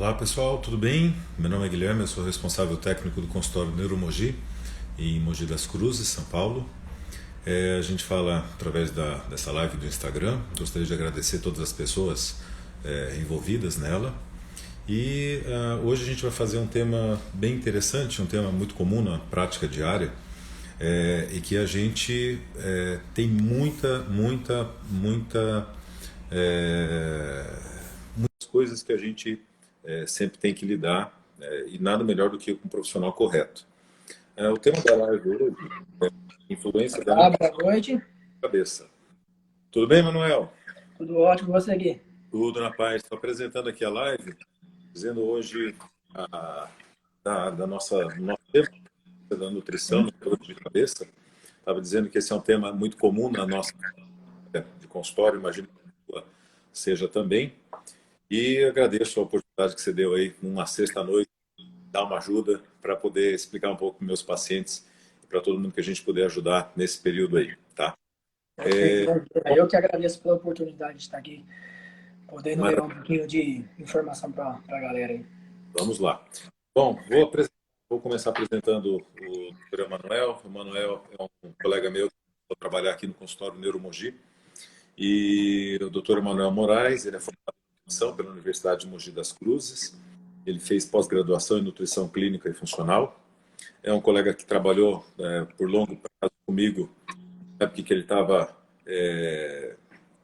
Olá pessoal, tudo bem? Meu nome é Guilherme, eu sou responsável técnico do consultório Neuromogi em Mogi das Cruzes, São Paulo. A gente fala através dessa live do Instagram. Gostaria de agradecer todas as pessoas envolvidas nela. E hoje a gente vai fazer um tema bem interessante, um tema muito comum na prática diária, e que a gente tem muitas coisas que a gente sempre tem que lidar, e nada melhor do que com um profissional correto. O tema da live hoje é influência da Olá, nutrição boa noite. na cabeça. Tudo bem, Manuel? Tudo ótimo, você aqui? Tudo na paz. Estou apresentando aqui a live, dizendo hoje a, da nossa nosso tema da nutrição, Sim. na dor de cabeça. Estava dizendo que esse é um tema muito comum na nossa de consultório, imagino que a sua seja também. E agradeço a oportunidade que você deu aí, numa sexta-noite, dar uma ajuda para poder explicar um pouco para meus pacientes e para todo mundo que a gente puder ajudar nesse período aí, tá? Perfeito, bom dia. Bom, Eu que agradeço pela oportunidade de estar aqui, podendo levar um maravilha. pouquinho de informação para a galera aí. Vamos lá. Bom, vou começar apresentando o Dr. Emanuel. O Emanuel é um colega meu que vou trabalhar aqui no consultório Neuromogi. E o Dr. Emanuel Moraes, ele é formado em nutrição pela Universidade de Mogi das Cruzes. Ele fez pós-graduação em nutrição clínica e funcional. É um colega que trabalhou por longo prazo comigo, na época que ele estava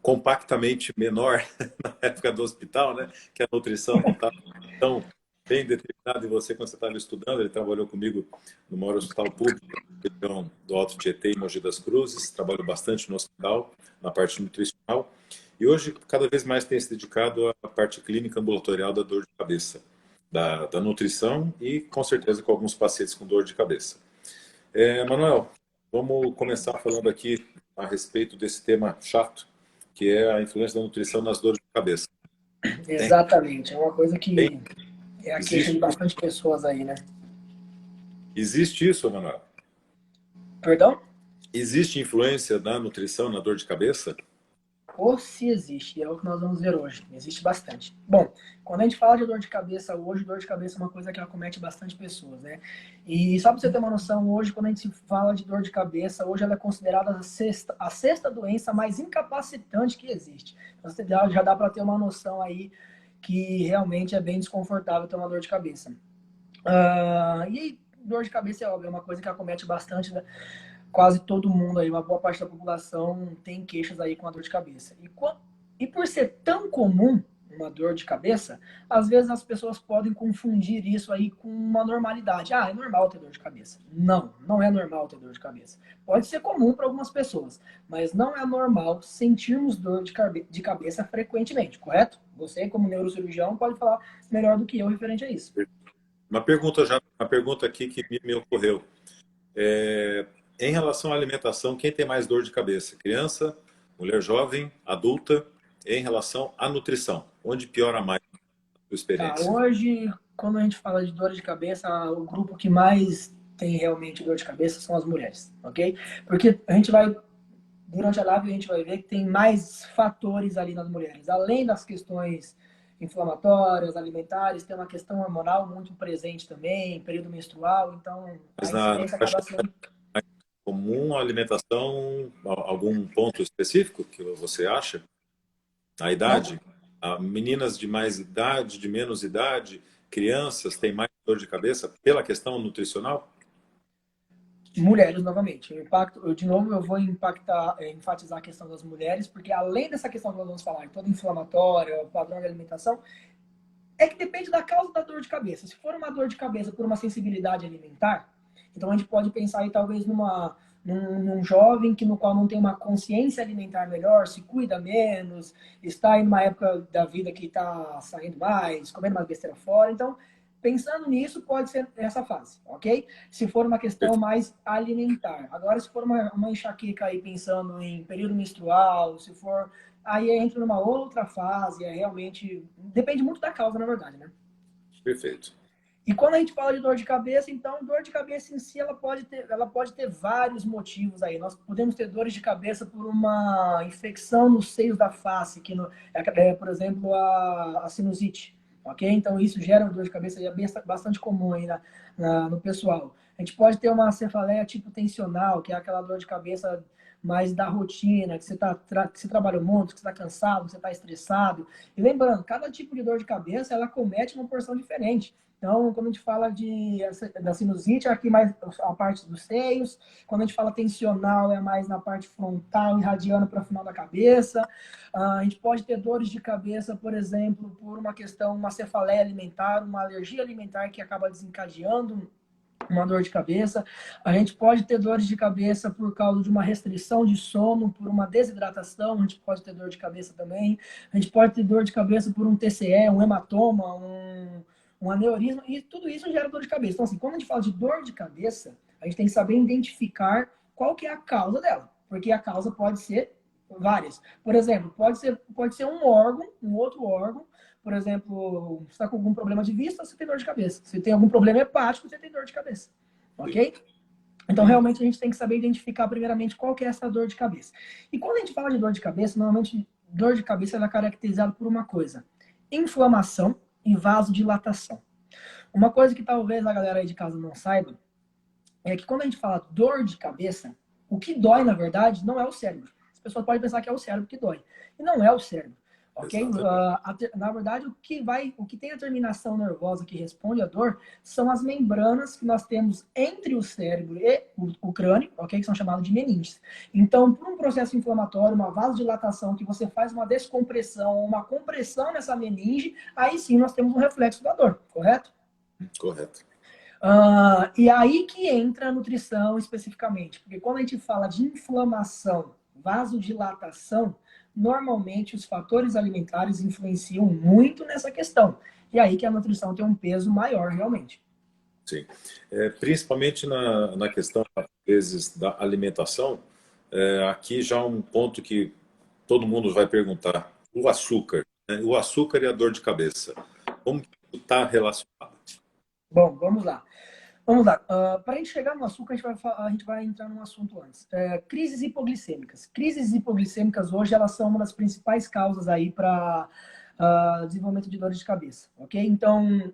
compactamente menor na época do hospital, né? Que a nutrição não estava tão bem determinada em você quando você estava estudando. Ele trabalhou comigo no maior hospital público região do Alto Tietê, em Mogi das Cruzes. Trabalhou bastante no hospital, na parte nutricional. E hoje, cada vez mais tem se dedicado à parte clínica ambulatorial da dor de cabeça, da nutrição e, com certeza, com alguns pacientes com dor de cabeça. Manuel, vamos começar falando aqui a respeito desse tema chato, que é a influência da nutrição nas dores de cabeça. Tem? Exatamente, é uma coisa Tem? que é a queixa de Existe, bastante pessoas aí, né? existe isso, Manuel? Perdão? Existe influência da nutrição na dor de cabeça? Ou se existe, é o que nós vamos ver hoje. Existe bastante. Bom, quando a gente fala de dor de cabeça hoje, dor de cabeça é uma coisa que acomete bastante pessoas, né? E só para você ter uma noção, hoje, quando a gente fala de dor de cabeça, hoje ela é considerada a sexta doença mais incapacitante que existe. Então, você já dá para ter uma noção aí que realmente é bem desconfortável ter uma dor de cabeça. E dor de cabeça é óbvio, é uma coisa que acomete bastante, né? Quase todo mundo aí, uma boa parte da população tem queixas aí com a dor de cabeça. E por ser tão comum uma dor de cabeça, às vezes as pessoas podem confundir isso aí com uma normalidade. Ah, é normal ter dor de cabeça. Não, não é normal ter dor de cabeça. Pode ser comum para algumas pessoas, mas não é normal sentirmos dor de cabeça frequentemente, correto? Você, como neurocirurgião, pode falar melhor do que eu referente a isso. Uma pergunta aqui que me ocorreu. É, em relação à alimentação, quem tem mais dor de cabeça? Criança, mulher jovem, adulta? Em relação à nutrição, onde piora mais a sua Tá, experiência? hoje, quando a gente fala de dor de cabeça, o grupo que mais tem realmente dor de cabeça são as mulheres, ok? Porque a gente vai, durante a live, a gente vai ver que tem mais fatores ali nas mulheres. Além das questões inflamatórias, alimentares, tem uma questão hormonal muito presente também, período menstrual, então Mas a na incidência faixa acaba sendo. comum, a alimentação, algum ponto específico que você acha? A Não, idade? Meninas de mais idade, de menos idade, crianças têm mais dor de cabeça pela questão nutricional? mulheres novamente. De novo, eu vou enfatizar a questão das mulheres, porque além dessa questão que nós vamos falar, toda inflamatória, o padrão de alimentação, é que depende da causa da dor de cabeça. Se for uma dor de cabeça por uma sensibilidade alimentar, então a gente pode pensar aí talvez num jovem que no qual não tem uma consciência alimentar melhor, se cuida menos, está em uma época da vida que está saindo mais, comendo mais besteira fora. Então, pensando nisso, pode ser essa fase, ok? Se for uma questão mais alimentar. Agora, se for uma enxaqueca aí pensando em período menstrual, se for aí entra numa outra fase, é realmente. Depende muito da causa, na verdade, né? Perfeito. E quando a gente fala de dor de cabeça, então, dor de cabeça em si, ela pode ter vários motivos aí. Nós podemos ter dores de cabeça por uma infecção nos seios da face, por exemplo, a sinusite, ok? Então isso gera uma dor de cabeça, é bastante comum aí no pessoal. A gente pode ter uma cefaleia tipo tensional, que é aquela dor de cabeça mais da rotina, que que você trabalha muito, que você está cansado, que você está estressado. E lembrando, cada tipo de dor de cabeça, ela comete uma porção diferente. Então, quando a gente fala da sinusite, é aqui mais a parte dos seios. Quando a gente fala tensional, é mais na parte frontal, irradiando para o final da cabeça. A gente pode ter dores de cabeça, por exemplo, por uma cefaleia alimentar, uma alergia alimentar que acaba desencadeando uma dor de cabeça. A gente pode ter dores de cabeça por causa de uma restrição de sono, por uma desidratação, a gente pode ter dor de cabeça também. A gente pode ter dor de cabeça por um TCE, um hematoma, um aneurisma, e tudo isso gera dor de cabeça. Então, assim, quando a gente fala de dor de cabeça, a gente tem que saber identificar qual que é a causa dela, porque a causa pode ser várias. Por exemplo, pode ser um órgão, um outro órgão. Por exemplo, você está com algum problema de vista, você tem dor de cabeça. Se tem algum problema hepático, você tem dor de cabeça. Ok? Então, realmente, a gente tem que saber identificar, primeiramente, qual que é essa dor de cabeça. E quando a gente fala de dor de cabeça, normalmente, dor de cabeça ela é caracterizada por uma coisa: inflamação e vasodilatação. Uma coisa que talvez a galera aí de casa não saiba é que quando a gente fala dor de cabeça, o que dói, na verdade, não é o cérebro. As pessoas podem pensar que é o cérebro que dói. E não é o cérebro. Ok? Na verdade, o que tem a terminação nervosa que responde à dor são as membranas que nós temos entre o cérebro e o crânio, ok? Que são chamadas de meninges. Então, por um processo inflamatório, uma vasodilatação, que você faz uma descompressão, uma compressão nessa meninge, aí sim nós temos um reflexo da dor, correto? Correto. E aí que entra a nutrição especificamente, porque quando a gente fala de inflamação, vasodilatação, normalmente os fatores alimentares influenciam muito nessa questão. E aí que a nutrição tem um peso maior, realmente. Sim. Principalmente na questão, às vezes, da alimentação, aqui já um ponto que todo mundo vai perguntar: o açúcar, né? O açúcar e a dor de cabeça, como que está relacionado? Bom, vamos lá. Vamos lá. Para a gente chegar no açúcar, a gente vai entrar num assunto antes. Crises hipoglicêmicas. Crises hipoglicêmicas hoje elas são uma das principais causas aí para desenvolvimento de dores de cabeça, ok? Então,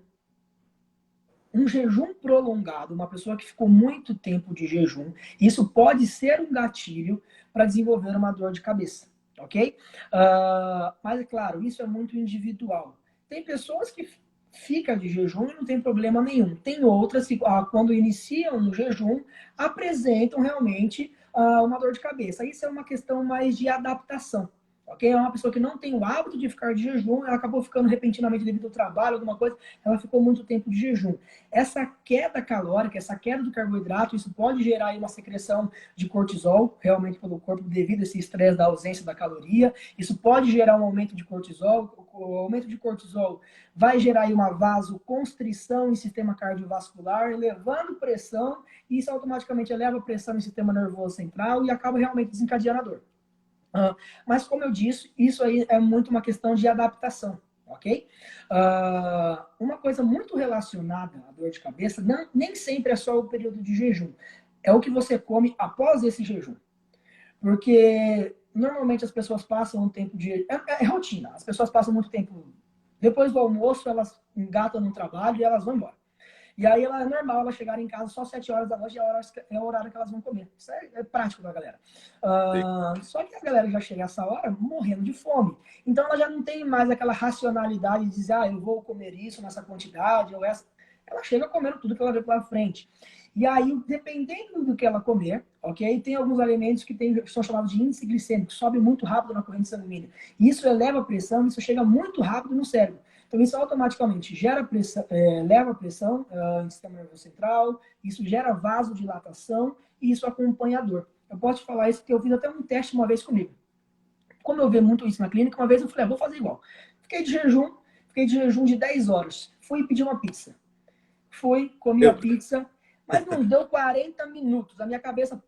um jejum prolongado, uma pessoa que ficou muito tempo de jejum, isso pode ser um gatilho para desenvolver uma dor de cabeça, ok? Mas é claro, isso é muito individual. Tem pessoas que ficam de jejum e não tem problema nenhum. Tem outras que, quando iniciam o jejum, apresentam realmente uma dor de cabeça. Isso é uma questão mais de adaptação. Ok? É uma pessoa que não tem o hábito de ficar de jejum, ela acabou ficando repentinamente devido ao trabalho, alguma coisa, ela ficou muito tempo de jejum. Essa queda calórica, essa queda do carboidrato, isso pode gerar aí uma secreção de cortisol, realmente pelo corpo, devido a esse estresse da ausência da caloria. Isso pode gerar um aumento de cortisol. O aumento de cortisol vai gerar aí uma vasoconstrição em sistema cardiovascular, elevando pressão, e isso automaticamente eleva a pressão no sistema nervoso central e acaba realmente desencadeando a dor. Mas, como eu disse, isso aí é muito uma questão de adaptação, ok? Uma coisa muito relacionada à dor de cabeça, nem sempre é só o período de jejum. É o que você come após esse jejum. Porque, normalmente, as pessoas passam um tempo de... É rotina. As pessoas passam muito tempo... Depois do almoço, elas engatam no trabalho e elas vão embora. E aí é normal elas chegarem em casa só 7 horas da noite, é o horário que elas vão comer. Isso é prático da galera. Só que a galera já chega essa hora morrendo de fome. Então ela já não tem mais aquela racionalidade de dizer, eu vou comer isso nessa quantidade, ou essa. Ela chega comendo tudo que ela vê pela frente. E aí, dependendo do que ela comer, ok? Tem alguns alimentos que são chamados de índice glicêmico, que sobe muito rápido na corrente sanguínea. Isso eleva a pressão, isso chega muito rápido no cérebro. Então, isso automaticamente gera pressão, leva a pressão no sistema nervoso central, isso gera vasodilatação e isso acompanha a dor. Eu posso te falar isso porque eu fiz até um teste uma vez comigo. Como eu vi muito isso na clínica, uma vez eu falei, vou fazer igual. Fiquei de jejum de 10 horas. Fui pedir uma pizza. Fui, comi a pizza, mas não deu 40 minutos. A minha cabeça,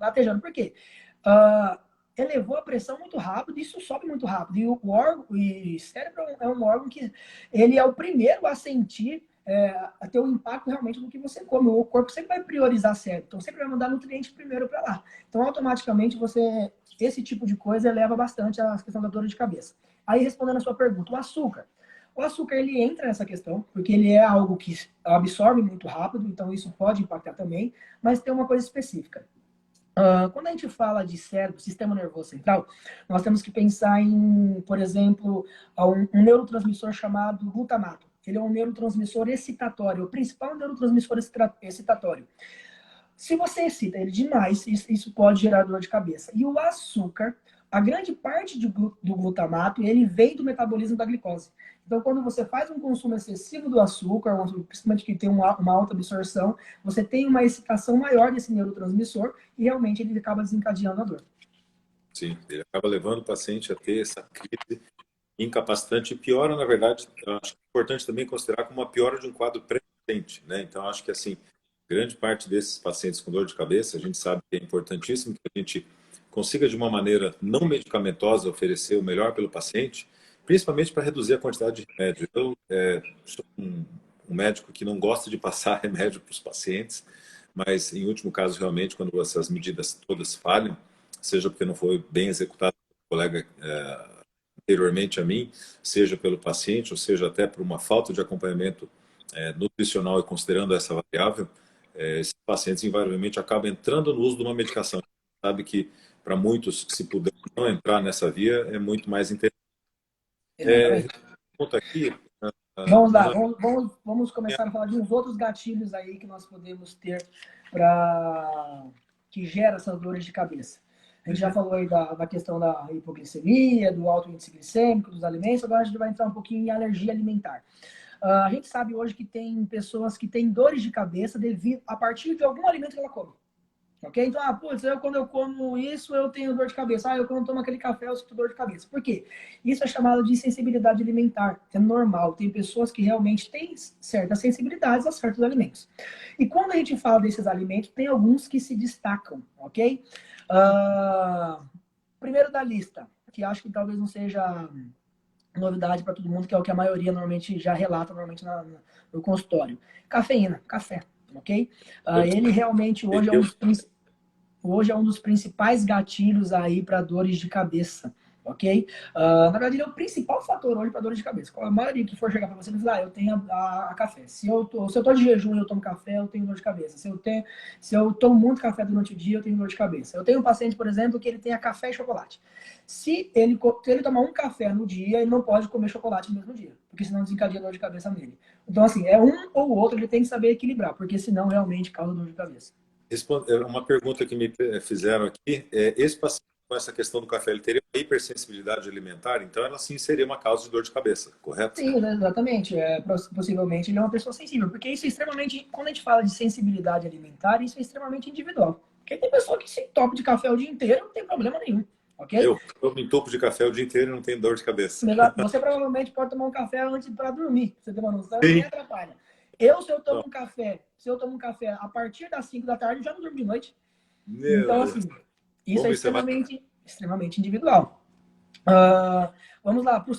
latejando. Por quê? Elevou a pressão muito rápido, isso sobe muito rápido. E o cérebro é um órgão que ele é o primeiro a sentir, a ter o impacto realmente do que você come. O corpo sempre vai priorizar cérebro, então sempre vai mandar nutriente primeiro para lá. Então, automaticamente, você esse tipo de coisa eleva bastante a questão da dor de cabeça. Aí, respondendo a sua pergunta, o açúcar. O açúcar, ele entra nessa questão, porque ele é algo que absorve muito rápido, então isso pode impactar também, mas tem uma coisa específica. Quando a gente fala de cérebro, sistema nervoso central, nós temos que pensar em, por exemplo, um neurotransmissor chamado glutamato. Ele é um neurotransmissor excitatório, o principal neurotransmissor excitatório. Se você excita ele demais, isso pode gerar dor de cabeça. E o açúcar, a grande parte do glutamato, ele vem do metabolismo da glicose. Então, quando você faz um consumo excessivo do açúcar, principalmente que tem uma alta absorção, você tem uma excitação maior desse neurotransmissor e realmente ele acaba desencadeando a dor. Sim, ele acaba levando o paciente a ter essa crise incapacitante e piora, na verdade, eu acho importante também considerar como uma piora de um quadro pré-existente, né? Então, acho que, assim, grande parte desses pacientes com dor de cabeça, a gente sabe que é importantíssimo que a gente consiga, de uma maneira não medicamentosa, oferecer o melhor pelo paciente, principalmente para reduzir a quantidade de remédio. Eu sou um médico que não gosta de passar remédio para os pacientes, mas, em último caso, realmente, quando essas medidas todas falham, seja porque não foi bem executado pelo colega anteriormente a mim, seja pelo paciente, ou seja até por uma falta de acompanhamento nutricional e considerando essa variável, esses pacientes invariavelmente acabam entrando no uso de uma medicação. Sabe que para muitos, se puder não entrar nessa via, é muito mais interessante. Exatamente. Conta aqui, Vamos lá, uma... vamos começar a falar de uns outros gatilhos aí que nós podemos ter para que gera essas dores de cabeça. A gente já falou aí da questão da hipoglicemia, do alto índice glicêmico, dos alimentos, agora a gente vai entrar um pouquinho em alergia alimentar. A gente sabe hoje que tem pessoas que têm dores de cabeça devido a partir de algum alimento que ela come. Ok? Então, putz, quando eu como isso, eu tenho dor de cabeça. Eu quando tomo aquele café, eu sinto dor de cabeça. Por quê? Isso é chamado de sensibilidade alimentar. É normal. Tem pessoas que realmente têm certas sensibilidades a certos alimentos. E quando a gente fala desses alimentos, tem alguns que se destacam, ok? Primeiro da lista, que acho que talvez não seja novidade para todo mundo, que é o que a maioria normalmente já relata normalmente no consultório. Cafeína, café, ok? Ele realmente hoje é um dos principais gatilhos aí para dores de cabeça, ok? Na verdade, ele é o principal fator hoje para dores de cabeça. A maioria que for chegar para você vai falar, eu tenho a café. Se eu tô de jejum e eu tomo café, eu tenho dor de cabeça. Se eu tomo muito café durante o dia, eu tenho dor de cabeça. Eu tenho um paciente, por exemplo, que ele tem café e chocolate. Se ele tomar um café no dia, ele não pode comer chocolate no mesmo dia, porque senão desencadeia dor de cabeça nele. Então, assim, é um ou o outro, ele tem que saber equilibrar, porque senão realmente causa dor de cabeça. Uma pergunta que me fizeram aqui, esse paciente com essa questão do café, ele teria uma hipersensibilidade alimentar, então ela sim seria uma causa de dor de cabeça, correto? Sim, exatamente. Possivelmente ele é uma pessoa sensível, porque isso é extremamente, quando a gente fala de sensibilidade alimentar, isso é extremamente individual. Porque tem pessoa que se topa de café o dia inteiro, não tem problema nenhum, ok? Eu me entopo de café o dia inteiro e não tenho dor de cabeça. Você provavelmente pode tomar um café antes para dormir, pra você ter uma noção, Sim. nem atrapalha. Se eu tomo um café a partir das 5 da tarde, eu já não durmo de noite. Então, assim, isso é extremamente individual. Vamos lá, para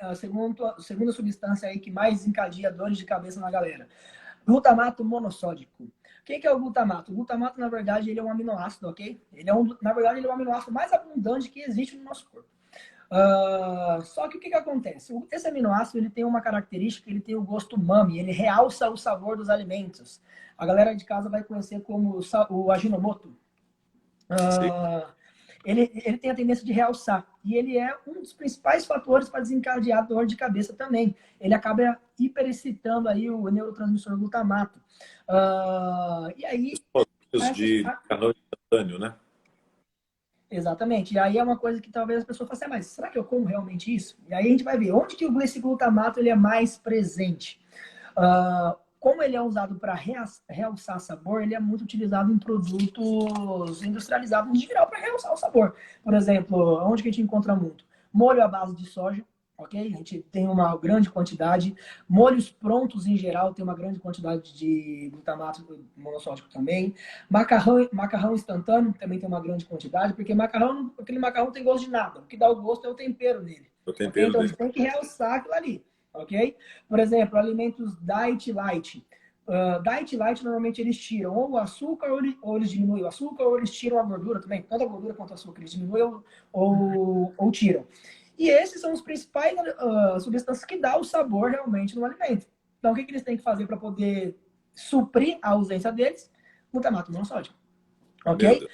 a segunda substância aí que mais desencadeia dores de cabeça na galera. Glutamato monossódico. O que é o glutamato? O glutamato, na verdade, ele é um aminoácido, ok? Na verdade, ele é o aminoácido mais abundante que existe no nosso corpo. Só que o que acontece? Esse aminoácido ele tem uma característica, ele tem o gosto umami, ele realça o sabor dos alimentos. A galera de casa vai conhecer como o Ajinomoto. Ele tem a tendência de realçar. E ele é um dos principais fatores para desencadear dor de cabeça também. Ele acaba hiperexcitando aí o neurotransmissor glutamato. E aí... Os de macarrão instantâneo, né? Exatamente. E aí é uma coisa que talvez as pessoas façam, mas será que eu como realmente isso? E aí a gente vai ver onde que esse glutamato ele é mais presente. Como ele é usado para realçar sabor, ele é muito utilizado em produtos industrializados em geral para realçar o sabor. Por exemplo, onde que a gente encontra muito? Molho à base de soja, ok? A gente tem uma grande quantidade. Molhos prontos em geral tem uma grande quantidade de glutamato monossódico também. Macarrão instantâneo também tem uma grande quantidade, porque aquele macarrão tem gosto de nada. O que dá o gosto é o tempero nele. O tempero okay? Então dele. você tem que realçar aquilo ali. Ok? Por exemplo, alimentos diet light, Diet Light, normalmente eles tiram ou o açúcar, ou eles diminuem o açúcar, ou eles tiram a gordura também. Tanto a gordura quanto o açúcar, eles diminuem ou tiram. E esses são os principais substâncias que dão o sabor realmente no alimento. Então, o que eles têm que fazer para poder suprir a ausência deles? Glutamato monossódico. Ok?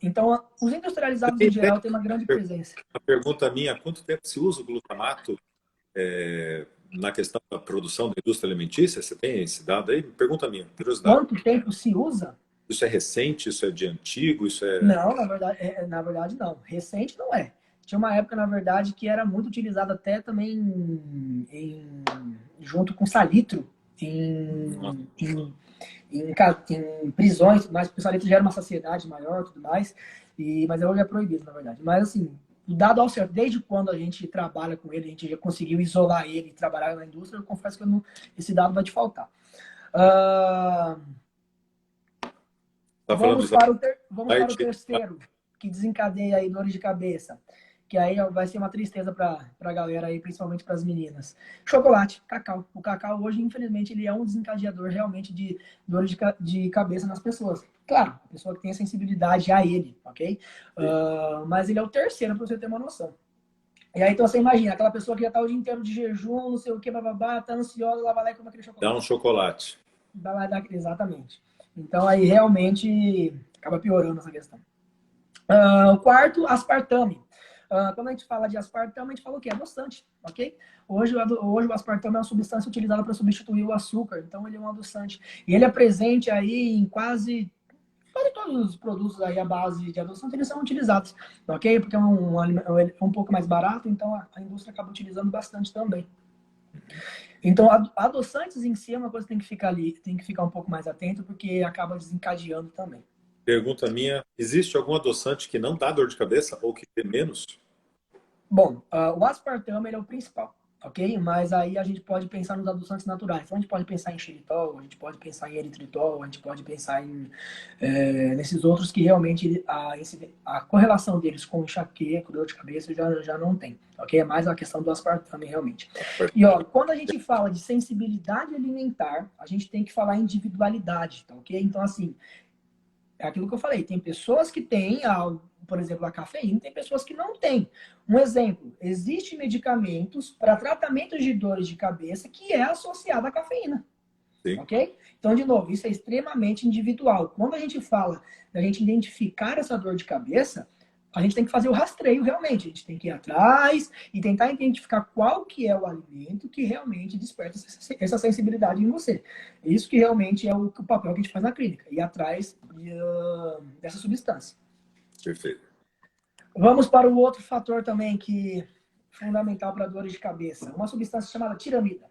Então, os industrializados em geral têm uma grande presença. A pergunta minha, há quanto tempo se usa o glutamato na questão da produção da indústria alimentícia? Você tem esse dado aí? Pergunta minha, curiosidade. Quanto tempo se usa? Isso é recente? Isso é de antigo? Isso é... Não, na verdade não. Recente não é. Tinha uma época, na verdade, que era muito utilizado até também junto com salitro em prisões, mas o salitro gera uma saciedade maior e tudo mais, mas hoje é proibido, na verdade. Mas assim, o dado ao certo, desde quando a gente trabalha com ele, a gente já conseguiu isolar ele e trabalhar na indústria, eu confesso que esse dado vai te faltar. Vamos para o terceiro, que desencadeia aí dores de cabeça. Que aí vai ser uma tristeza para a galera aí, principalmente para as meninas. Chocolate, cacau. O cacau hoje, infelizmente, ele é um desencadeador realmente de dores de cabeça nas pessoas. Claro, a pessoa que tem a sensibilidade a ele, ok? Mas ele é o terceiro, para você ter uma noção. E aí, então, você imagina, aquela pessoa que já tá o dia inteiro de jejum, não sei o que, bababá, tá ansiosa, ela vai lá e come aquele chocolate. Dá um chocolate. Exatamente. Então, aí, realmente, acaba piorando essa questão. O quarto, aspartame. Quando a gente fala de aspartame, a gente fala o quê? Adoçante, ok? Hoje o aspartame é uma substância utilizada para substituir o açúcar, então ele é um adoçante. E ele é presente aí em quase todos os produtos aí à base de adoçante, eles são utilizados, ok? Porque é um pouco mais barato, então a indústria acaba utilizando bastante também. Então, adoçantes em si é uma coisa que tem que ficar um pouco mais atento, porque acaba desencadeando também. Pergunta minha, existe algum adoçante que não dá dor de cabeça ou que dê menos? Bom, o aspartame ele é o principal, ok? Mas aí a gente pode pensar nos adoçantes naturais. Então a gente pode pensar em xilitol, a gente pode pensar em eritritol, a gente pode pensar nesses outros que realmente a correlação deles com enxaqueca, dor de cabeça já não tem, ok? É mais a questão do aspartame realmente. E ó, quando a gente fala de sensibilidade alimentar, a gente tem que falar em individualidade, tá, ok? Então assim, é aquilo que eu falei, tem pessoas que têm, por exemplo, a cafeína, tem pessoas que não têm. Um exemplo, existem medicamentos para tratamento de dores de cabeça que é associado à cafeína. Sim. Ok? Então, de novo, isso é extremamente individual. Quando a gente fala da gente identificar essa dor de cabeça, a gente tem que fazer o rastreio realmente. A gente tem que ir atrás e tentar identificar qual que é o alimento que realmente desperta essa sensibilidade em você. Isso que realmente é o papel que a gente faz na clínica, ir atrás dessa substância. Perfeito. Vamos para o outro fator também que é fundamental para dores de cabeça. Uma substância chamada tiramida.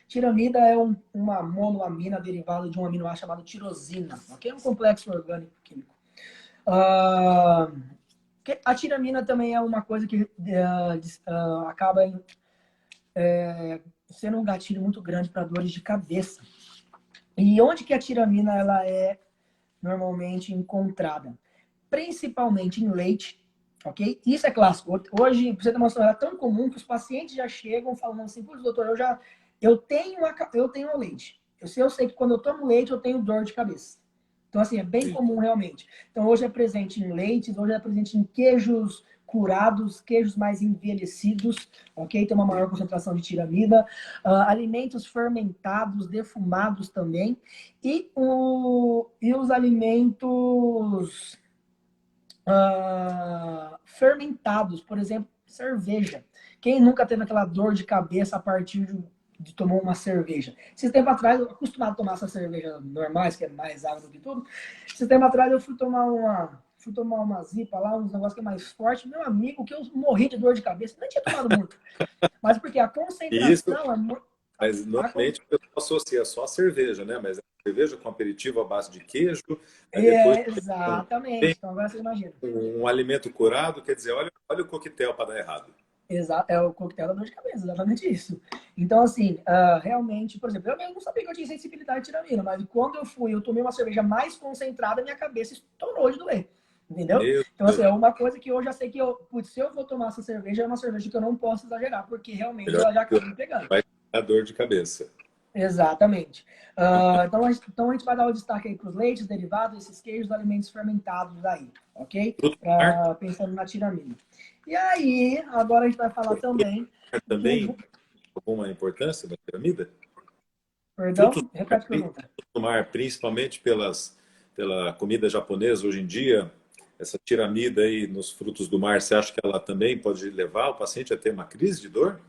Tiramida é uma monoamina derivada de um aminoácido chamado tirosina, ok? É um complexo orgânico químico. A tiramina também é uma coisa que acaba sendo um gatilho muito grande para dores de cabeça. E onde que a tiramina ela é normalmente encontrada? Principalmente em leite, ok? Isso é clássico. Hoje, pra você ter uma noção, é tão comum que os pacientes já chegam falando assim, putz, doutor, eu tenho leite. Eu sei que quando eu tomo leite, eu tenho dor de cabeça. Então, assim, é bem comum realmente. Então, hoje é presente em leites, hoje é presente em queijos curados, queijos mais envelhecidos, ok? Tem uma maior concentração de tiramida. Alimentos fermentados, defumados também. E os alimentos fermentados, por exemplo, cerveja. Quem nunca teve aquela dor de cabeça a partir de tomar uma cerveja? Esse tempo atrás, eu acostumado a tomar essas cervejas normais, que é mais água do que tudo. Esse tempo atrás eu fui tomar uma zipa lá, uns negócios que é mais forte. Meu amigo, que eu morri de dor de cabeça. Nem tinha tomado muito. Mas porque a concentração é muito... Mas normalmente eu associo só a cerveja, né? Mas a cerveja com aperitivo à base de queijo. Exatamente. Então agora você imagina. Um alimento curado, quer dizer, olha o coquetel para dar errado. Exato, é o coquetel da dor de cabeça, exatamente isso. Então, assim, realmente, por exemplo, eu mesmo não sabia que eu tinha sensibilidade de tiramina, mas quando eu tomei uma cerveja mais concentrada, minha cabeça estourou de doer. Entendeu? Então, assim, é uma coisa que eu já sei que se eu vou tomar essa cerveja, é uma cerveja que eu não posso exagerar, porque realmente ela já acaba me pegando. Vai dar dor de cabeça. Exatamente. Então a gente vai dar o destaque aí para os leites, derivados, esses queijos, alimentos fermentados aí, ok? Fruto do mar, Pensando na tiramina. E aí, agora a gente vai falar também também alguma importância da piramida? Frutos Perdão? do mar, Repete a pergunta. frutos do mar, principalmente pela comida japonesa hoje em dia, essa tiramida aí nos frutos do mar, você acha que ela também pode levar o paciente a ter uma crise de dor?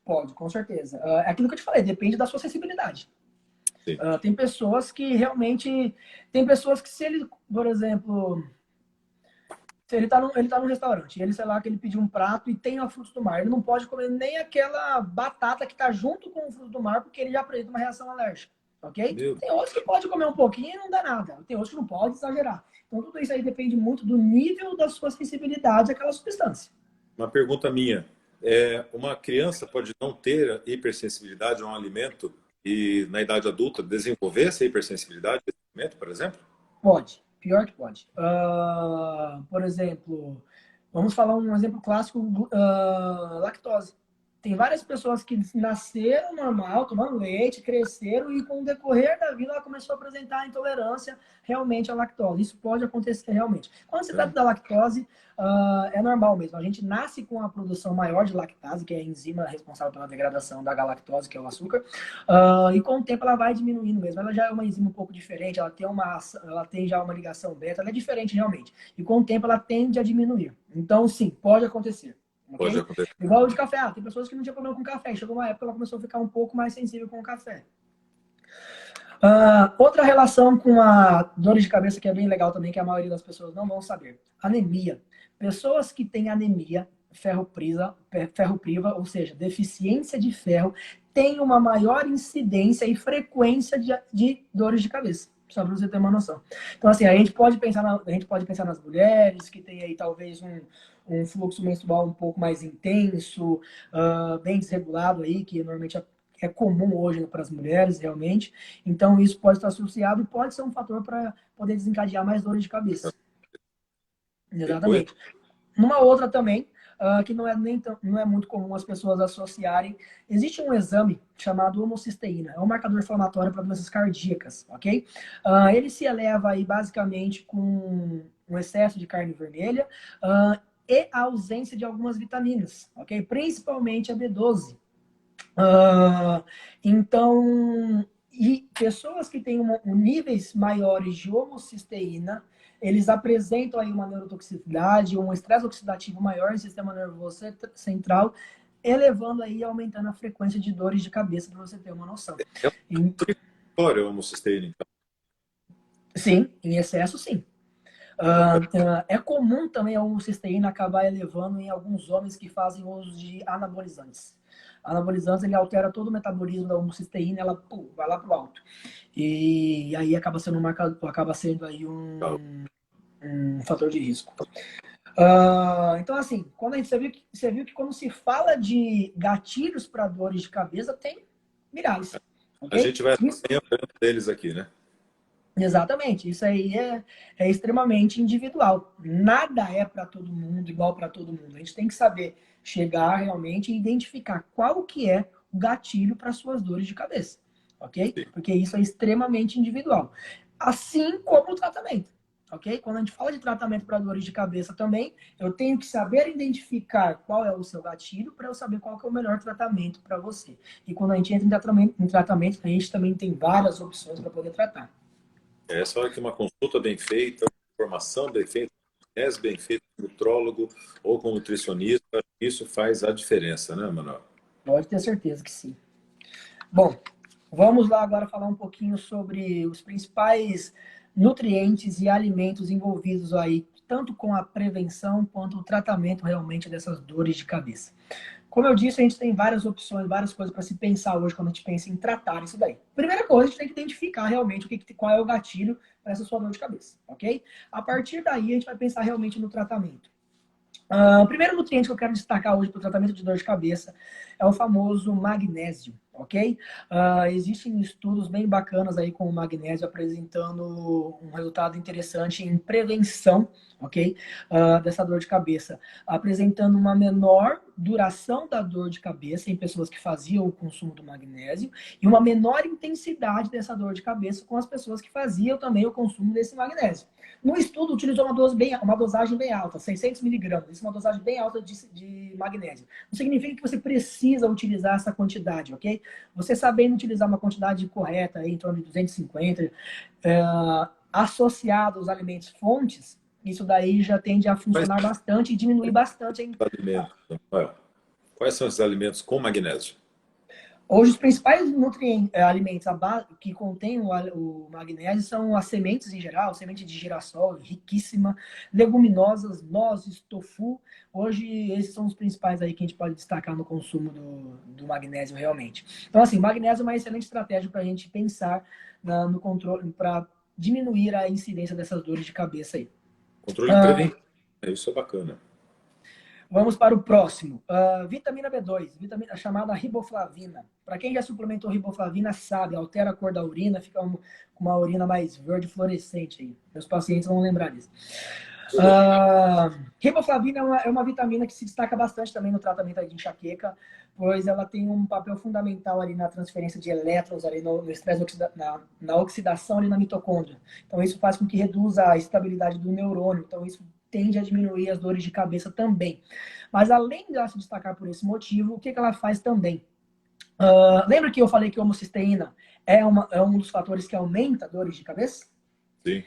Pode, com certeza. É aquilo que eu te falei, depende da sua sensibilidade. Sim. Tem pessoas que realmente. Tem pessoas que, se ele, por exemplo, se ele tá num restaurante, ele, sei lá, que ele pediu um prato e tem a frutos do mar, ele não pode comer nem aquela batata que tá junto com o fruto do mar, porque ele já apresenta uma reação alérgica. Ok? Meu, Tem outros que pode comer um pouquinho e não dá nada. Tem outros que não pode exagerar. Então, tudo isso aí depende muito do nível da sua sensibilidade àquela substância. uma pergunta minha. Uma criança pode não ter hipersensibilidade a um alimento e, na idade adulta, desenvolver essa hipersensibilidade a esse alimento, por exemplo? Pode, pior que pode. Por exemplo, vamos falar um exemplo clássico, lactose. Tem várias pessoas que nasceram normal, tomando leite, cresceram e com o decorrer da vida ela começou a apresentar intolerância realmente à lactose. Isso pode acontecer realmente. Quando se trata da lactose, é normal mesmo. A gente nasce com a produção maior de lactase, que é a enzima responsável pela degradação da galactose, que é o açúcar. E com o tempo ela vai diminuindo mesmo. Ela já é uma enzima um pouco diferente, ela tem já uma ligação beta, ela é diferente realmente. E com o tempo ela tende a diminuir. Então, sim, pode acontecer. Pode Okay? acontecer. Igual o de café. Tem pessoas que não tinham problema com café. Chegou uma época que ela começou a ficar um pouco mais sensível com o café. Outra relação com a dor de cabeça que é bem legal também, que a maioria das pessoas não vão saber. Anemia. Pessoas que têm anemia, ferro priva, ou seja, deficiência de ferro, têm uma maior incidência e frequência de dores de cabeça. Só para você ter uma noção. Então, assim, a gente pode pensar nas mulheres que têm aí talvez um fluxo menstrual um pouco mais intenso, bem desregulado aí, que normalmente é comum hoje para as mulheres, realmente. Então, isso pode estar associado e pode ser um fator para poder desencadear mais dores de cabeça. Depois, Exatamente. Uma outra também, que não é muito comum as pessoas associarem, existe um exame chamado homocisteína, é um marcador inflamatório para doenças cardíacas, ok? Ele se eleva aí basicamente com um excesso de carne vermelha e a ausência de algumas vitaminas, ok? Principalmente a B12. Então, e pessoas que têm níveis maiores de homocisteína, eles apresentam aí uma neurotoxicidade, um estresse oxidativo maior no sistema nervoso central, elevando aí, aumentando a frequência de dores de cabeça, para você ter uma noção. é um território homocisteína, então. Sim, em excesso, sim. É comum também a homocisteína acabar elevando em alguns homens que fazem uso de anabolizantes. Anabolizantes, ele altera todo o metabolismo da homocisteína, ela vai lá para o alto. E aí acaba sendo aí um fator de risco. Então, assim, você viu que quando se fala de gatilhos para dores de cabeça, tem milhares. A Okay? gente vai acompanhando deles aqui, né? Exatamente, isso aí é extremamente individual. Nada é para todo mundo, igual para todo mundo. A gente tem que saber chegar realmente e identificar qual que é o gatilho para suas dores de cabeça, ok? Sim. Porque isso é extremamente individual. Assim como o tratamento, ok? Quando a gente fala de tratamento para dores de cabeça também, eu tenho que saber identificar qual é o seu gatilho para eu saber qual que é o melhor tratamento para você. E quando a gente entra em tratamento, a gente também tem várias opções para poder tratar. Essa hora que uma consulta bem feita, formação bem feita, bem feita com nutrólogo ou com nutricionista, isso faz a diferença, né, Manuel? Pode ter certeza que sim. Bom, vamos lá agora falar um pouquinho sobre os principais nutrientes e alimentos envolvidos aí, tanto com a prevenção quanto o tratamento realmente dessas dores de cabeça. Como eu disse, a gente tem várias opções, várias coisas para se pensar hoje quando a gente pensa em tratar isso daí. Primeira coisa, a gente tem que identificar realmente qual é o gatilho para essa sua dor de cabeça, ok? A partir daí, a gente vai pensar realmente no tratamento. O primeiro nutriente que eu quero destacar hoje para o tratamento de dor de cabeça é o famoso magnésio, ok? Existem estudos bem bacanas aí com o magnésio apresentando um resultado interessante em prevenção, ok? Dessa dor de cabeça, apresentando uma menor duração da dor de cabeça em pessoas que faziam o consumo do magnésio e uma menor intensidade dessa dor de cabeça com as pessoas que faziam também o consumo desse magnésio. No estudo, utilizou uma dosagem bem alta, 600 miligramas. Isso é uma dosagem bem alta de magnésio. Não significa que você precisa utilizar essa quantidade, ok? Você sabendo utilizar uma quantidade correta, aí, em torno de 250, associado aos alimentos fontes, isso daí já tende a funcionar bastante e diminuir bastante. Alimentos. Quais são esses alimentos com magnésio? Hoje, os principais alimentos que contêm o magnésio são as sementes em geral, semente de girassol, riquíssima, leguminosas, nozes, tofu. Hoje, esses são os principais aí que a gente pode destacar no consumo do magnésio realmente. Então, assim, o magnésio é uma excelente estratégia para a gente pensar no controle, para diminuir a incidência dessas dores de cabeça aí. Controle preventivo. Isso é bacana. Vamos para o próximo. Vitamina B2, vitamina chamada riboflavina. Para quem já suplementou riboflavina, sabe, altera a cor da urina, fica com uma urina mais verde fluorescente. Aí. Meus pacientes vão lembrar disso. Riboflavina é uma vitamina que se destaca bastante também no tratamento de enxaqueca, pois ela tem um papel fundamental ali na transferência de elétrons, ali no estresse na oxidação ali na mitocôndria. Então isso faz com que reduza a estabilidade do neurônio. Então isso tende a diminuir as dores de cabeça também. Mas além de ela se destacar por esse motivo, o que ela faz também? Lembra que eu falei que a homocisteína é um dos fatores que aumenta dores de cabeça? Sim.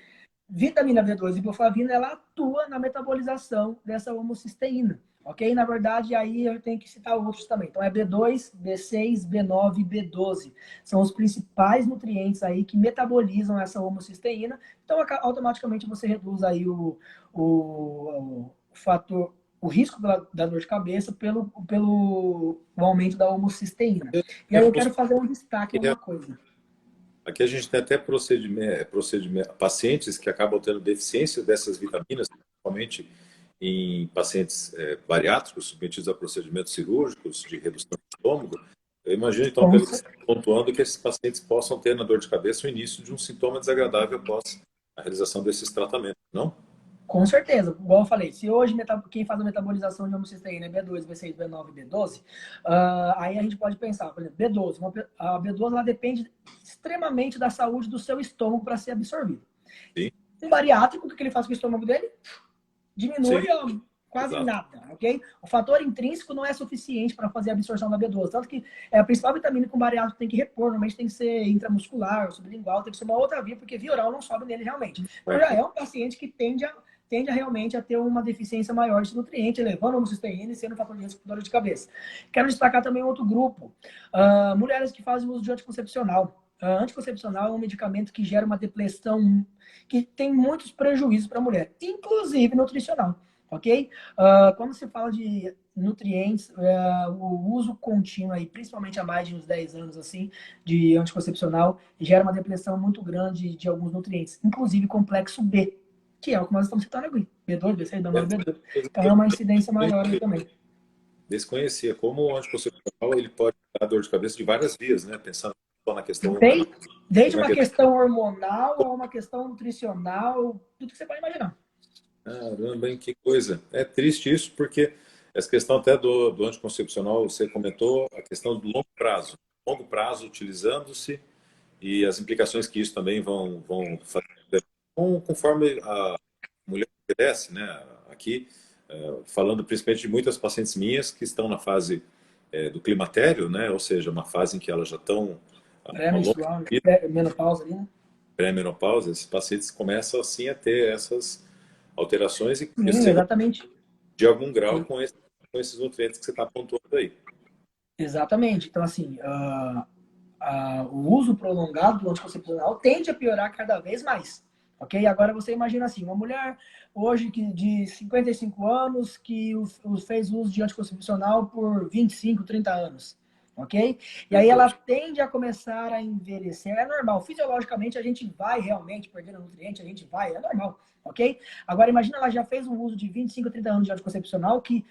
Vitamina B2 e riboflavina, ela atua na metabolização dessa homocisteína, ok? Na verdade, aí eu tenho que citar outros também. Então, é B2, B6, B9 e B12. São os principais nutrientes aí que metabolizam essa homocisteína. Então, automaticamente você reduz aí o fator, o risco da dor de cabeça pelo aumento da homocisteína. E aí eu quero fazer um destaque em uma coisa. Aqui a gente tem até pacientes que acabam tendo deficiência dessas vitaminas, principalmente em pacientes bariátricos, submetidos a procedimentos cirúrgicos de redução do estômago. Eu imagino, então, pelo que você está pontuando, que esses pacientes possam ter na dor de cabeça o início de um sintoma desagradável após a realização desses tratamentos, não? Com certeza, igual eu falei, se hoje quem faz a metabolização de homocisteína é B2, B6, B9, B12, aí a gente pode pensar, por exemplo, B12. A B12 ela depende extremamente da saúde do seu estômago para ser absorvido. Sim. Um bariátrico, o que ele faz com o estômago dele? Diminui quase Exato. nada, ok? O fator intrínseco não é suficiente para fazer a absorção da B12, tanto que a principal vitamina que um bariátrico tem que repor, normalmente tem que ser intramuscular, sublingual, tem que ser uma outra via, porque via oral não sobe nele realmente. Então já é um paciente que tende realmente a ter uma deficiência maior de nutriente, elevando a homocisteína e sendo um fator de risco de dor de cabeça. Quero destacar também outro grupo, mulheres que fazem uso de anticoncepcional. Anticoncepcional é um medicamento que gera uma depressão, que tem muitos prejuízos para a mulher, inclusive nutricional, ok? Quando se fala de nutrientes, o uso contínuo, aí, principalmente há mais de uns 10 anos, assim, de anticoncepcional, gera uma depressão muito grande de alguns nutrientes, inclusive complexo B, que é o que nós estamos citando aqui. B2, B6, B9, B12. Então é uma incidência maior aí também. Desconhecia como o anticoncepcional ele pode dar dor de cabeça de várias vias, né? Pensando só na questão desde uma questão hormonal a uma questão nutricional, tudo que você pode imaginar. Caramba, hein, que coisa. É triste isso, porque essa questão até do anticoncepcional, você comentou a questão do longo prazo. Longo prazo utilizando-se e as implicações que isso também vão fazer conforme a mulher envelhece, né? Aqui, falando principalmente de muitas pacientes minhas que estão na fase do climatério, né? Ou seja, uma fase em que elas já estão Pré-menstrual, menopausa ali, né? Pré-menopausa, esses pacientes começam assim a ter essas alterações e Sim, exatamente. de algum grau com esses nutrientes que você está pontuando aí. Exatamente. Então, assim, o uso prolongado do anticoncepcional tende a piorar cada vez mais. Ok? Agora você imagina assim, uma mulher hoje de 55 anos que fez uso de anticoncepcional por 25, 30 anos. ok? E aí ela tende a começar a envelhecer. É normal, fisiologicamente a gente vai realmente perdendo nutriente, a gente vai, é normal, ok? Agora imagina, ela já fez um uso de 25, 30 anos de anticoncepcional que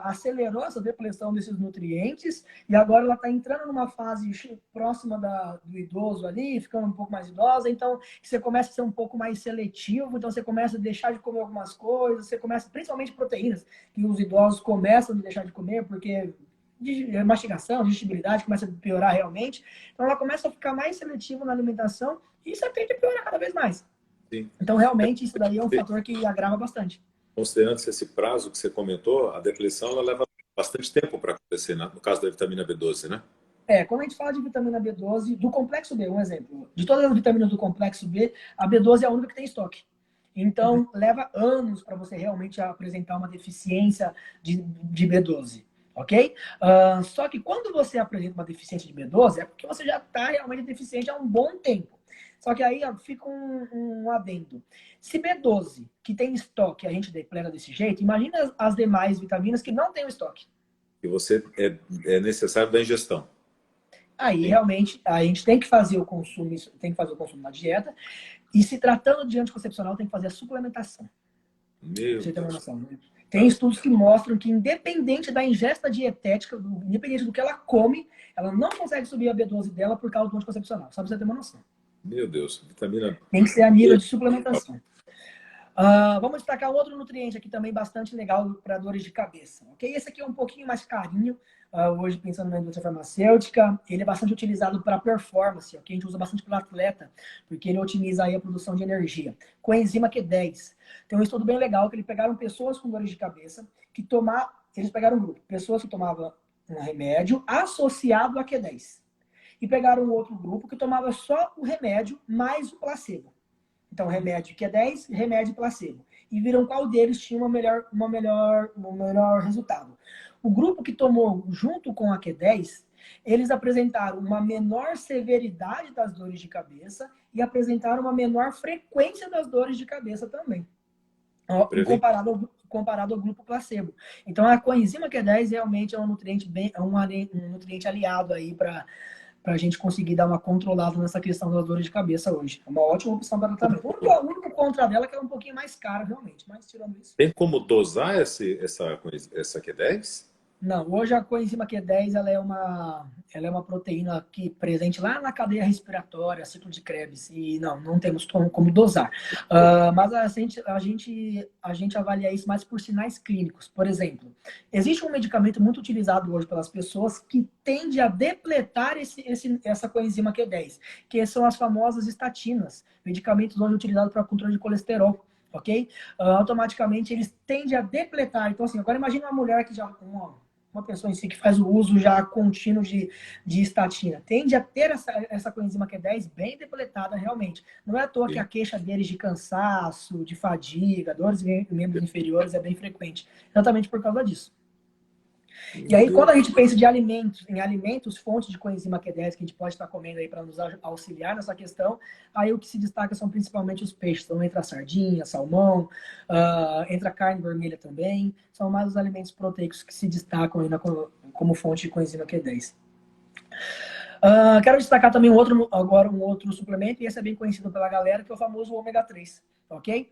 acelerou essa depleção desses nutrientes e agora ela está entrando numa fase próxima do idoso ali, ficando um pouco mais idosa, então você começa a ser um pouco mais seletivo, então você começa a deixar de comer algumas coisas, você começa, principalmente proteínas, que os idosos começam a deixar de comer porque mastigação, digestibilidade começa a piorar realmente. Então ela começa a ficar mais seletiva na alimentação e isso tende a piorar cada vez mais. Sim. Então realmente isso daí é um fator que agrava bastante. Considerando esse prazo que você comentou, a depressão ela leva bastante tempo para acontecer, no caso da vitamina B12, né? Quando a gente fala de vitamina B12, do complexo B, um exemplo, de todas as vitaminas do complexo B, a B12 é a única que tem estoque. Então, leva anos para você realmente apresentar uma deficiência de B12, ok? Só que quando você apresenta uma deficiência de B12, é porque você já está realmente deficiente há um bom tempo. Só que aí fica um adendo. Se B12, que tem estoque, a gente depleta desse jeito, imagina as demais vitaminas que não têm o estoque. E você é necessário da ingestão. Aí, Sim. realmente, a gente tem que fazer o consumo, tem que fazer o consumo na dieta. E se tratando de anticoncepcional, tem que fazer a suplementação. Pra Meu você ter uma Deus. noção, né? Tem Tá. estudos que mostram que, independente da ingesta dietética, independente do que ela come, ela não consegue subir a B12 dela por causa do anticoncepcional. Só pra você ter uma noção. Meu Deus. Vitamina Tem que ser a nível B. de suplementação. Vamos destacar um outro nutriente aqui também bastante legal para dores de cabeça. Ok? Esse aqui é um pouquinho mais carinho, hoje pensando na indústria farmacêutica. Ele é bastante utilizado para performance, ok? A gente usa bastante para atleta, porque ele otimiza aí a produção de energia. Coenzima Q10. Tem um estudo bem legal que eles pegaram pessoas com dores de cabeça, eles pegaram um grupo, pessoas que tomavam um remédio associado a Q10. E pegaram um outro grupo que tomava só o remédio mais o placebo. Então, remédio que é 10, remédio placebo. E viram qual deles tinha um melhor resultado. O grupo que tomou junto com a Q10, eles apresentaram uma menor severidade das dores de cabeça e apresentaram uma menor frequência das dores de cabeça também, comparado ao grupo placebo. Então, a coenzima Q10 realmente é um nutriente um nutriente aliado aí para a gente conseguir dar uma controlada nessa questão das dores de cabeça hoje. É uma ótima opção para tratamento. O único contra dela é que ela é um pouquinho mais cara, realmente. Mas tirando isso. Tem como dosar essa Q10? Não, hoje a coenzima Q10 ela é uma proteína aqui presente lá na cadeia respiratória, ciclo de Krebs, e não temos como dosar. Mas a gente avalia isso mais por sinais clínicos. Por exemplo, existe um medicamento muito utilizado hoje pelas pessoas que tende a depletar essa coenzima Q10, que são as famosas estatinas, medicamentos hoje utilizados para controle de colesterol. Ok? Automaticamente eles tendem a depletar. Então, assim, agora imagine uma mulher que já. Uma pessoa em si que faz o uso já contínuo de estatina, tende a ter essa coenzima Q10 bem depletada realmente. Não é à toa que a queixa deles de cansaço, de fadiga, dores em membros inferiores é bem frequente. Exatamente por causa disso. E aí, quando a gente pensa em alimentos, fontes de coenzima Q10 que a gente pode estar comendo aí para nos auxiliar nessa questão, aí o que se destaca são principalmente os peixes. Então, entra a sardinha, salmão, entra a carne vermelha também. São mais os alimentos proteicos que se destacam aí como fonte de coenzima Q10. Quero destacar também um outro suplemento, e esse é bem conhecido pela galera, que é o famoso ômega 3, ok?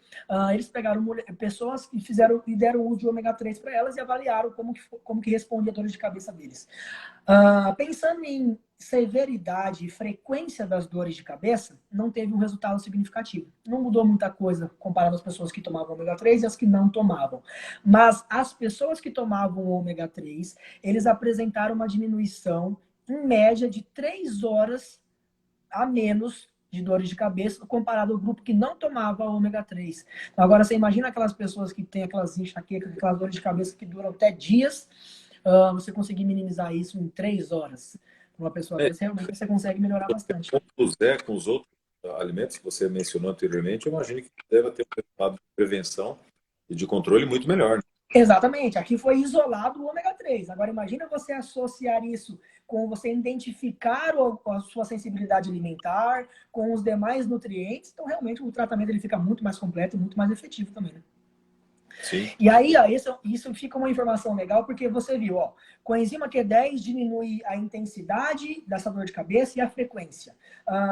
Eles pegaram pessoas e deram uso de ômega 3 para elas e avaliaram como que respondia a dores de cabeça deles. Pensando em severidade e frequência das dores de cabeça, não teve um resultado significativo. Não mudou muita coisa comparado às pessoas que tomavam ômega 3 e as que não tomavam. Mas as pessoas que tomavam ômega 3, eles apresentaram uma diminuição em média de 3 horas a menos de dores de cabeça comparado ao grupo que não tomava ômega 3. Então, agora, você imagina aquelas pessoas que têm aquelas enxaquecas, aquelas dores de cabeça que duram até dias, você conseguir minimizar isso em 3 horas. Uma pessoa dessa, realmente você consegue melhorar bastante. Com os outros alimentos que você mencionou anteriormente, eu imagino que deve ter um resultado de prevenção e de controle muito melhor, né? Exatamente, aqui foi isolado o ômega 3. Agora imagina você associar isso com você identificar a sua sensibilidade alimentar, com os demais nutrientes, então realmente o tratamento ele fica muito mais completo e muito mais efetivo também, né? Sim. E aí, ó, isso fica uma informação legal, porque você viu, ó, coenzima Q10 diminui a intensidade dessa dor de cabeça e a frequência.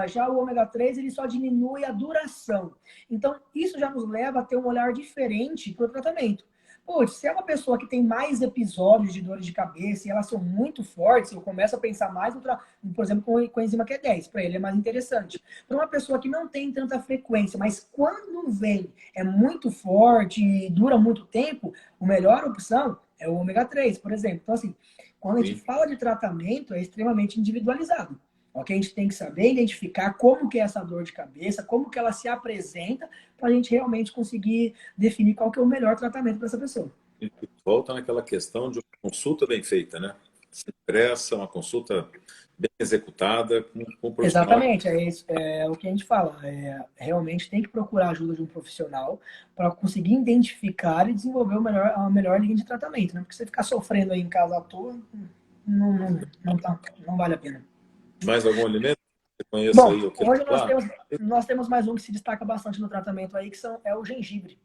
Já o ômega 3, ele só diminui a duração. Então, isso já nos leva a ter um olhar diferente para o tratamento. Putz, se é uma pessoa que tem mais episódios de dores de cabeça e elas são muito fortes, eu começo a pensar mais, por exemplo, com a enzima Q10, para ele é mais interessante. Para uma pessoa que não tem tanta frequência, mas quando vem é muito forte e dura muito tempo, a melhor opção é o ômega 3, por exemplo. Então, assim, quando a gente Sim. fala de tratamento, é extremamente individualizado. Ok? A gente tem que saber identificar como que é essa dor de cabeça, como que ela se apresenta, para a gente realmente conseguir definir qual que é o melhor tratamento para essa pessoa. E volta naquela questão de uma consulta bem feita, né? Sem pressa, uma consulta bem executada com um profissional. Exatamente, é, isso, é o que a gente fala. Realmente tem que procurar a ajuda de um profissional para conseguir identificar e desenvolver a melhor linha de tratamento, né? Porque você ficar sofrendo aí em casa à toa, não vale a pena. Mais algum alimento que você conheça Bom, aí? Eu quero hoje falar. nós temos mais um que se destaca bastante no tratamento aí, é o gengibre.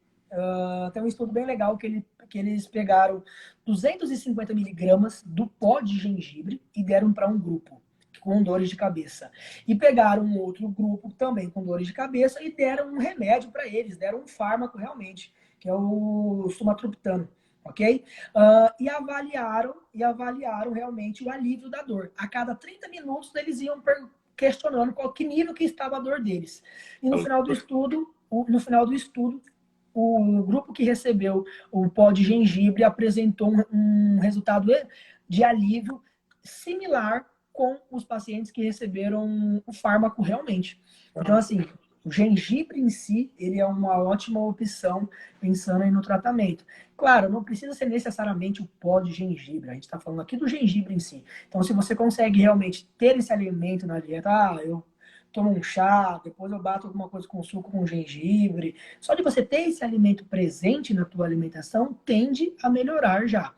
Tem um estudo bem legal que eles pegaram 250 miligramas do pó de gengibre e deram para um grupo com dores de cabeça. E pegaram um outro grupo também com dores de cabeça e deram um remédio para eles, deram um fármaco realmente, que é o sumatriptano. Ok? E avaliaram realmente o alívio da dor. A cada 30 minutos eles iam questionando qual que nível que estava a dor deles. E no final do estudo, o grupo que recebeu o pó de gengibre apresentou um resultado de alívio similar com os pacientes que receberam o fármaco realmente. Então, assim, o gengibre em si, ele é uma ótima opção pensando aí no tratamento. Claro, não precisa ser necessariamente o pó de gengibre, a gente está falando aqui do gengibre em si. Então, se você consegue realmente ter esse alimento na dieta, eu tomo um chá, depois eu bato alguma coisa com suco com gengibre. Só de você ter esse alimento presente na tua alimentação tende a melhorar já.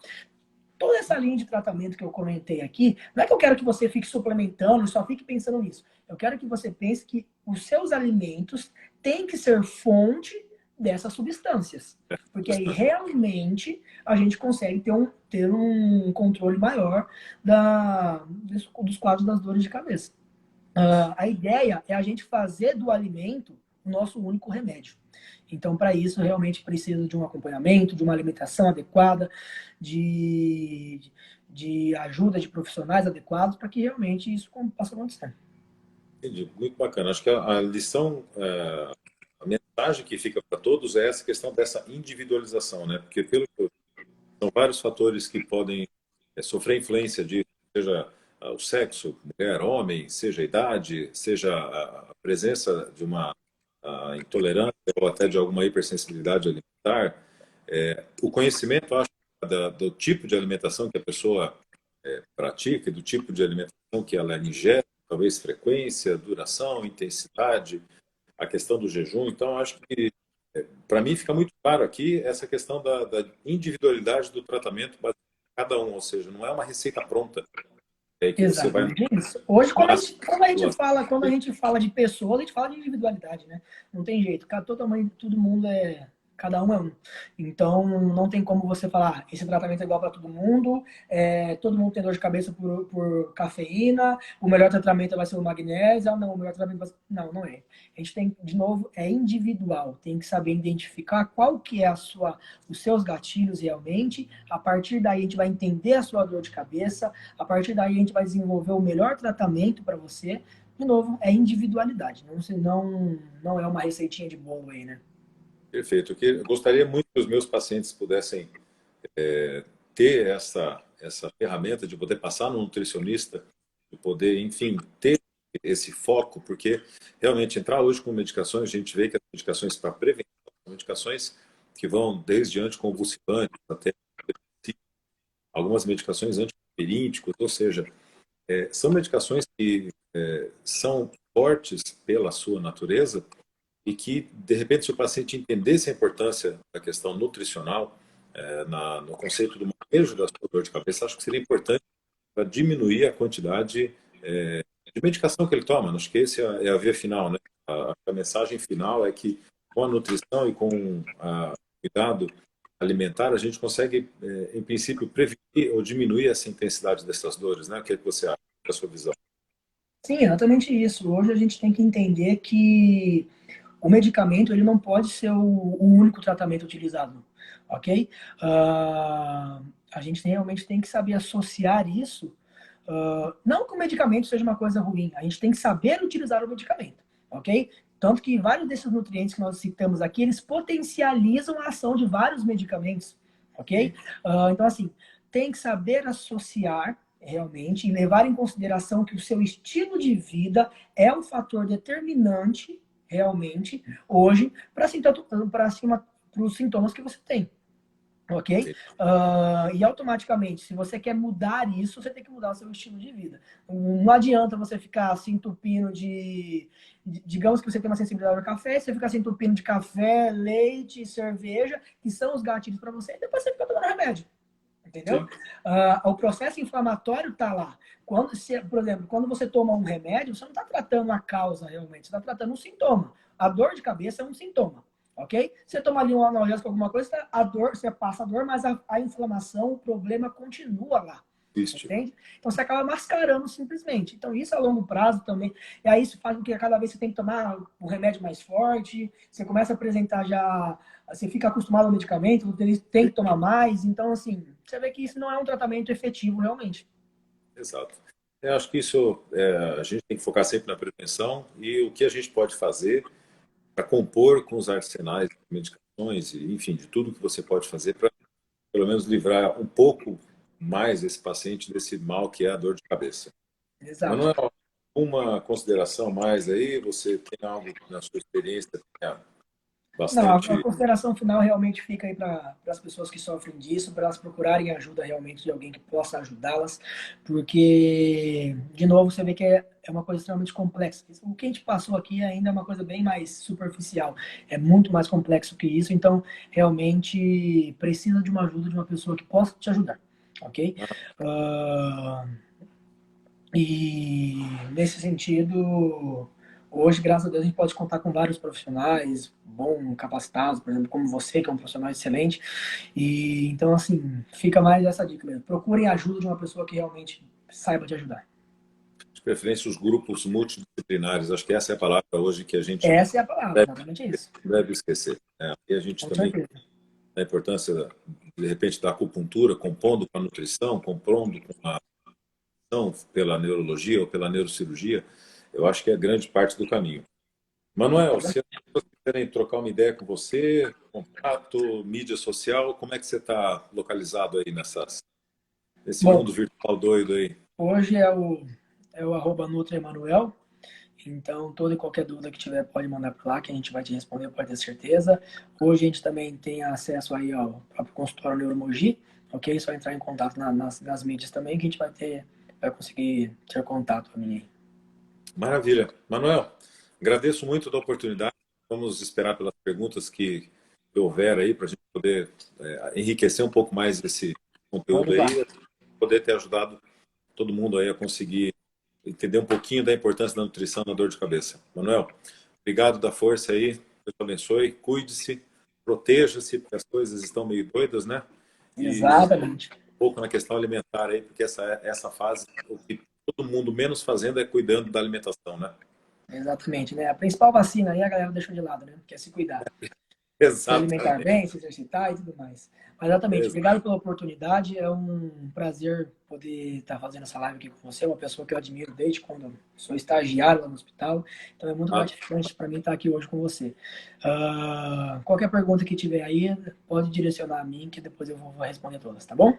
Toda essa linha de tratamento que eu comentei aqui, não é que eu quero que você fique suplementando, só fique pensando nisso. Eu quero que você pense que os seus alimentos têm que ser fonte dessas substâncias. Porque aí realmente a gente consegue ter um controle maior dos quadros das dores de cabeça. A ideia é a gente fazer do alimento o nosso único remédio. Então, para isso, realmente precisa de um acompanhamento, de uma alimentação adequada, de ajuda de profissionais adequados, para que realmente isso possa acontecer. Entendi. Muito bacana. Acho que a lição, a mensagem que fica para todos é essa questão dessa individualização, né? Porque são vários fatores que podem sofrer influência disso, seja o sexo, mulher, homem, seja a idade, seja a presença de uma intolerância ou até de alguma hipersensibilidade alimentar. O conhecimento, acho, do tipo de alimentação que a pessoa pratica e do tipo de alimentação que ela ingere, talvez frequência, duração, intensidade, a questão do jejum. Então, acho que, para mim, fica muito claro aqui essa questão da individualidade do tratamento baseado em cada um, ou seja, não é uma receita pronta que você vai Exatamente isso. Hoje, quando a mas gente, quando a gente fala, quando a gente fala de pessoas, a gente fala de individualidade, né? Não tem jeito. Todo mundo cada um é um. Então, não tem como você falar, esse tratamento é igual para todo mundo, todo mundo tem dor de cabeça por cafeína, o melhor tratamento vai ser o magnésio, não, o melhor tratamento vai ser... Não, não é. A gente tem, de novo, é individual. Tem que saber identificar qual que é os seus gatilhos realmente. A partir daí, a gente vai entender a sua dor de cabeça. A partir daí, a gente vai desenvolver o melhor tratamento para você. De novo, é individualidade. Não é uma receitinha de bolo aí, né? perfeito. Eu gostaria muito que os meus pacientes pudessem ter essa ferramenta de poder passar no nutricionista, de poder, enfim, ter esse foco, porque realmente entrar hoje com medicações, a gente vê que as medicações para prevenção são medicações que vão desde anticonvulsivantes até algumas medicações antipirínicos, ou seja, são medicações que são fortes pela sua natureza e que, de repente, se o paciente entendesse a importância da questão nutricional no conceito do manejo da sua dor de cabeça, acho que seria importante para diminuir a quantidade de medicação que ele toma. Acho que esse é a via final, né? A mensagem final é que com a nutrição e com o cuidado alimentar, a gente consegue, em princípio, prevenir ou diminuir essa intensidade dessas dores, né? O que é que você acha, da sua visão? Sim, exatamente isso. Hoje a gente tem que entender que o medicamento ele não pode ser o único tratamento utilizado, ok? A gente realmente tem que saber associar isso. Não que o medicamento seja uma coisa ruim, a gente tem que saber utilizar o medicamento, ok? Tanto que vários desses nutrientes que nós citamos aqui, eles potencializam a ação de vários medicamentos, ok? Então, assim, tem que saber associar realmente e levar em consideração que o seu estilo de vida é um fator determinante realmente hoje para os sintomas que você tem. Ok? E automaticamente, se você quer mudar isso, você tem que mudar o seu estilo de vida. Não adianta você ficar se entupindo digamos que você tem uma sensibilidade ao café, você fica se entupindo de café, leite, cerveja, que são os gatilhos para você, e depois você fica tomando remédio. Entendeu? O processo inflamatório está lá. Por exemplo, quando você toma um remédio, você não está tratando a causa realmente, você está tratando um sintoma. A dor de cabeça é um sintoma, ok? Você toma ali um analgésico, alguma coisa, a dor, você passa a dor, mas a inflamação, o problema continua lá. Existe. Entende? Então você acaba mascarando simplesmente. Então isso a longo prazo também. E aí isso faz com que cada vez você tem que tomar um remédio mais forte, você começa a apresentar já. Você fica acostumado ao medicamento, tem que tomar mais. Então, assim, você vê que isso não é um tratamento efetivo realmente. Exato. Eu acho que isso, a gente tem que focar sempre na prevenção e o que a gente pode fazer para compor com os arsenais de medicações, e, enfim, de tudo que você pode fazer para, pelo menos, livrar um pouco mais esse paciente desse mal que é a dor de cabeça. Mas não Exato. é uma consideração mais aí? Você tem algo na sua experiência que tenha Não, a bastante... consideração final realmente fica aí para as pessoas que sofrem disso, para elas procurarem ajuda realmente de alguém que possa ajudá-las, porque, de novo, você vê que é uma coisa extremamente complexa. O que a gente passou aqui ainda é uma coisa bem mais superficial, é muito mais complexo que isso, então realmente precisa de uma ajuda de uma pessoa que possa te ajudar, ok? Uh, e nesse sentido, hoje, graças a Deus, a gente pode contar com vários profissionais bom capacitados, por exemplo, como você, que é um profissional excelente. E então, assim, fica mais essa dica mesmo. Procurem a ajuda de uma pessoa que realmente saiba te ajudar. De preferência, os grupos multidisciplinares. Acho que essa é a palavra hoje que a gente Essa é a palavra, deve, exatamente isso. deve esquecer, né? E a gente Com também, certeza. a importância, de repente, da acupuntura, compondo com a nutrição, compondo com a ação pela neurologia ou pela neurocirurgia, eu acho que é grande parte do caminho. Manuel, se as pessoas quiserem trocar uma ideia com você, contato, mídia social, como é que você está localizado aí nesse Bom, mundo virtual doido aí? hoje é o arroba NutriEmanuel. Então, toda e qualquer dúvida que tiver, pode mandar por lá, que a gente vai te responder, pode ter certeza. Hoje a gente também tem acesso aí ao próprio consultório Neuromogi, ok? Só entrar em contato nas mídias também, que a gente vai conseguir ter contato com ninguém. Maravilha. Manuel, agradeço muito da oportunidade. Vamos esperar pelas perguntas que houver aí para a gente poder enriquecer um pouco mais esse conteúdo Vamos aí, lá. e poder ter ajudado todo mundo aí a conseguir entender um pouquinho da importância da nutrição na dor de cabeça. Manuel, obrigado da força aí. Deus te abençoe. Cuide-se, proteja-se, porque as coisas estão meio doidas, né? E Exatamente. um pouco na questão alimentar aí, porque essa fase, o que todo mundo menos fazendo é cuidando da alimentação, né? Exatamente, né? A principal vacina aí a galera deixou de lado, né? Que é se cuidar. Se alimentar Exatamente. bem, se exercitar e tudo mais. Mas, exatamente, obrigado pela oportunidade. É um prazer poder estar fazendo essa live aqui com você. É uma pessoa que eu admiro desde quando sou estagiário lá no hospital. Então é muito Exato. gratificante para mim estar aqui hoje com você. Qualquer pergunta que tiver aí, pode direcionar a mim, que depois eu vou responder todas, tá bom?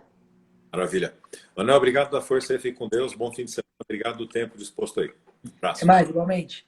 Maravilha. Manuel, obrigado da força aí. Fique com Deus. Bom fim de semana. Obrigado do tempo disposto aí. Até Abraço. mais, igualmente.